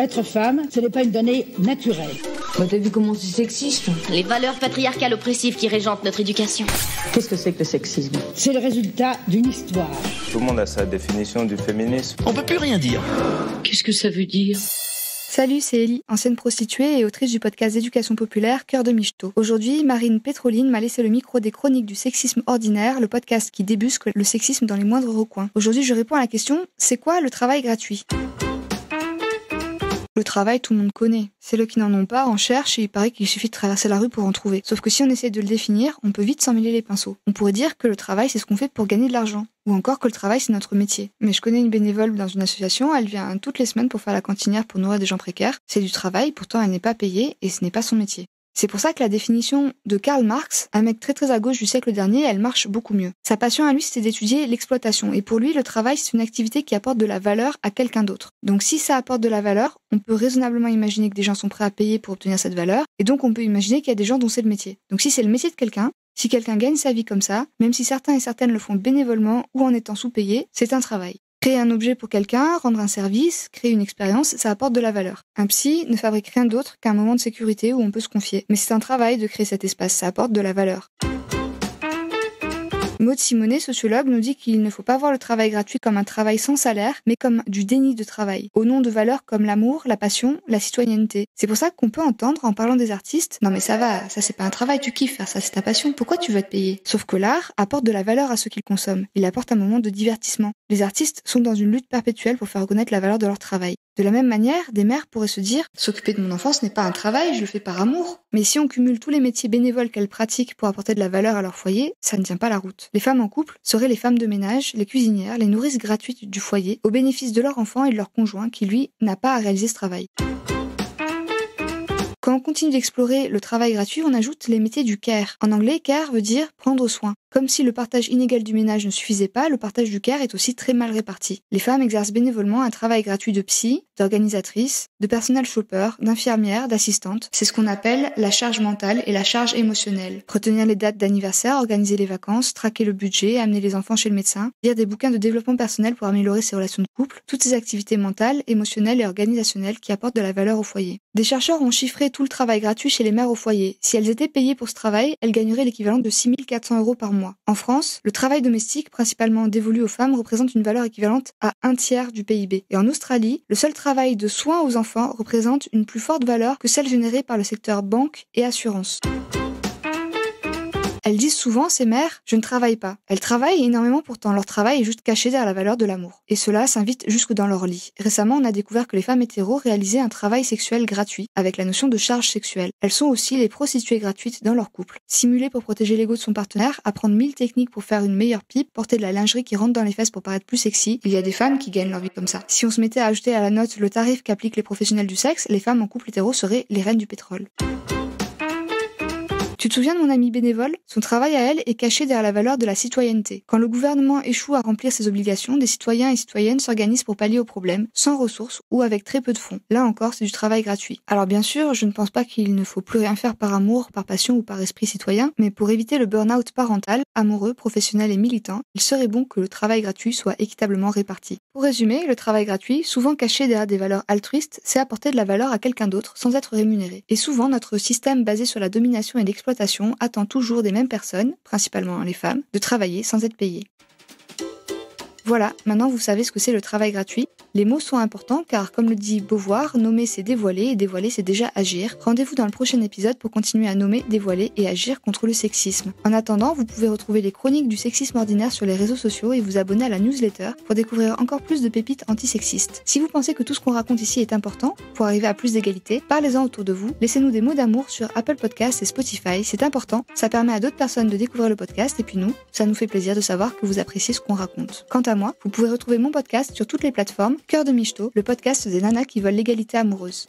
Être femme, ce n'est pas une donnée naturelle. T'as vu comment c'est sexiste ? Les valeurs patriarcales oppressives qui régentent notre éducation. Qu'est-ce que c'est que le sexisme ? C'est le résultat d'une histoire. Tout le monde a sa définition du féminisme. On peut plus rien dire. Qu'est-ce que ça veut dire ? Salut, c'est Ellie, ancienne prostituée et autrice du podcast d'éducation populaire Cœur de Michto. Aujourd'hui, Marine Pétroline m'a laissé le micro des chroniques du sexisme ordinaire, le podcast qui débusque le sexisme dans les moindres recoins. Aujourd'hui, je réponds à la question, c'est quoi le travail gratuit ? Le travail, tout le monde connaît. Celles qui n'en ont pas en cherchent et il paraît qu'il suffit de traverser la rue pour en trouver. Sauf que si on essaie de le définir, on peut vite s'en mêler les pinceaux. On pourrait dire que le travail, c'est ce qu'on fait pour gagner de l'argent. Ou encore que le travail, c'est notre métier. Mais je connais une bénévole dans une association, elle vient toutes les semaines pour faire la cantinière pour nourrir des gens précaires. C'est du travail, pourtant elle n'est pas payée et ce n'est pas son métier. C'est pour ça que la définition de Karl Marx, un mec très à gauche du siècle dernier, elle marche beaucoup mieux. Sa passion à lui, c'était d'étudier l'exploitation. Et pour lui, le travail, c'est une activité qui apporte de la valeur à quelqu'un d'autre. Donc si ça apporte de la valeur, on peut raisonnablement imaginer que des gens sont prêts à payer pour obtenir cette valeur. Et donc on peut imaginer qu'il y a des gens dont c'est le métier. Donc si c'est le métier de quelqu'un, si quelqu'un gagne sa vie comme ça, même si certains et certaines le font bénévolement ou en étant sous-payés, c'est un travail. Créer un objet pour quelqu'un, rendre un service, créer une expérience, ça apporte de la valeur. Un psy ne fabrique rien d'autre qu'un moment de sécurité où on peut se confier. Mais c'est un travail de créer cet espace, ça apporte de la valeur. Maud Simonet, sociologue, nous dit qu'il ne faut pas voir le travail gratuit comme un travail sans salaire, mais comme du déni de travail, au nom de valeurs comme l'amour, la passion, la citoyenneté. C'est pour ça qu'on peut entendre, en parlant des artistes, « Non mais ça va, ça c'est pas un travail, tu kiffes faire ça, c'est ta passion, pourquoi tu veux être payé ?» Sauf que l'art apporte de la valeur à ceux qui le consomment. Il apporte un moment de divertissement. Les artistes sont dans une lutte perpétuelle pour faire reconnaître la valeur de leur travail. De la même manière, des mères pourraient se dire « S'occuper de mon enfant, ce n'est pas un travail, je le fais par amour. » Mais si on cumule tous les métiers bénévoles qu'elles pratiquent pour apporter de la valeur à leur foyer, ça ne tient pas la route. Les femmes en couple seraient les femmes de ménage, les cuisinières, les nourrices gratuites du foyer, au bénéfice de leur enfant et de leur conjoint qui, lui, n'a pas à réaliser ce travail. Quand on continue d'explorer le travail gratuit, on ajoute les métiers du care. En anglais, care veut dire prendre soin. Comme si le partage inégal du ménage ne suffisait pas, le partage du care est aussi très mal réparti. Les femmes exercent bénévolement un travail gratuit de psy, d'organisatrice, de personnel shopper, d'infirmière, d'assistante. C'est ce qu'on appelle la charge mentale et la charge émotionnelle. Retenir les dates d'anniversaire, organiser les vacances, traquer le budget, amener les enfants chez le médecin, lire des bouquins de développement personnel pour améliorer ses relations de couple, toutes ces activités mentales, émotionnelles et organisationnelles qui apportent de la valeur au foyer. Des chercheurs ont chiffré tout le travail gratuit chez les mères au foyer. Si elles étaient payées pour ce travail, elles gagneraient l'équivalent de 6 400 € par mois. En France, le travail domestique, principalement dévolu aux femmes, représente une valeur équivalente à 1/3 du PIB. Et en Australie, le seul travail de soins aux enfants représente une plus forte valeur que celle générée par le secteur banque et assurance. Elles disent souvent, ces mères, je ne travaille pas. Elles travaillent énormément, pourtant leur travail est juste caché derrière la valeur de l'amour. Et cela s'invite jusque dans leur lit. Récemment, on a découvert que les femmes hétéros réalisaient un travail sexuel gratuit, avec la notion de charge sexuelle. Elles sont aussi les prostituées gratuites dans leur couple. Simuler pour protéger l'ego de son partenaire, apprendre 1000 techniques pour faire une meilleure pipe, porter de la lingerie qui rentre dans les fesses pour paraître plus sexy, il y a des femmes qui gagnent leur vie comme ça. Si on se mettait à ajouter à la note le tarif qu'appliquent les professionnels du sexe, les femmes en couple hétéro seraient les reines du pétrole. Tu te souviens de mon amie bénévole ? Son travail à elle est caché derrière la valeur de la citoyenneté. Quand le gouvernement échoue à remplir ses obligations, des citoyens et citoyennes s'organisent pour pallier aux problèmes, sans ressources ou avec très peu de fonds. Là encore, c'est du travail gratuit. Alors bien sûr, je ne pense pas qu'il ne faut plus rien faire par amour, par passion ou par esprit citoyen, mais pour éviter le burn-out parental, amoureux, professionnel et militant, il serait bon que le travail gratuit soit équitablement réparti. Pour résumer, le travail gratuit, souvent caché derrière des valeurs altruistes, c'est apporter de la valeur à quelqu'un d'autre sans être rémunéré. Et souvent, notre système basé sur la domination et l'exploitation attend toujours des mêmes personnes, principalement les femmes, de travailler sans être payées. Voilà, maintenant vous savez ce que c'est le travail gratuit. Les mots sont importants car, comme le dit Beauvoir, nommer c'est dévoiler et dévoiler c'est déjà agir. Rendez-vous dans le prochain épisode pour continuer à nommer, dévoiler et agir contre le sexisme. En attendant, vous pouvez retrouver les chroniques du sexisme ordinaire sur les réseaux sociaux et vous abonner à la newsletter pour découvrir encore plus de pépites antisexistes. Si vous pensez que tout ce qu'on raconte ici est important pour arriver à plus d'égalité, parlez-en autour de vous, laissez-nous des mots d'amour sur Apple Podcasts et Spotify, c'est important, ça permet à d'autres personnes de découvrir le podcast et puis nous, ça nous fait plaisir de savoir que vous appréciez ce qu'on raconte. Quant à moi, vous pouvez retrouver mon podcast sur toutes les plateformes, Cœur de Michto, le podcast des nanas qui veulent l'égalité amoureuse.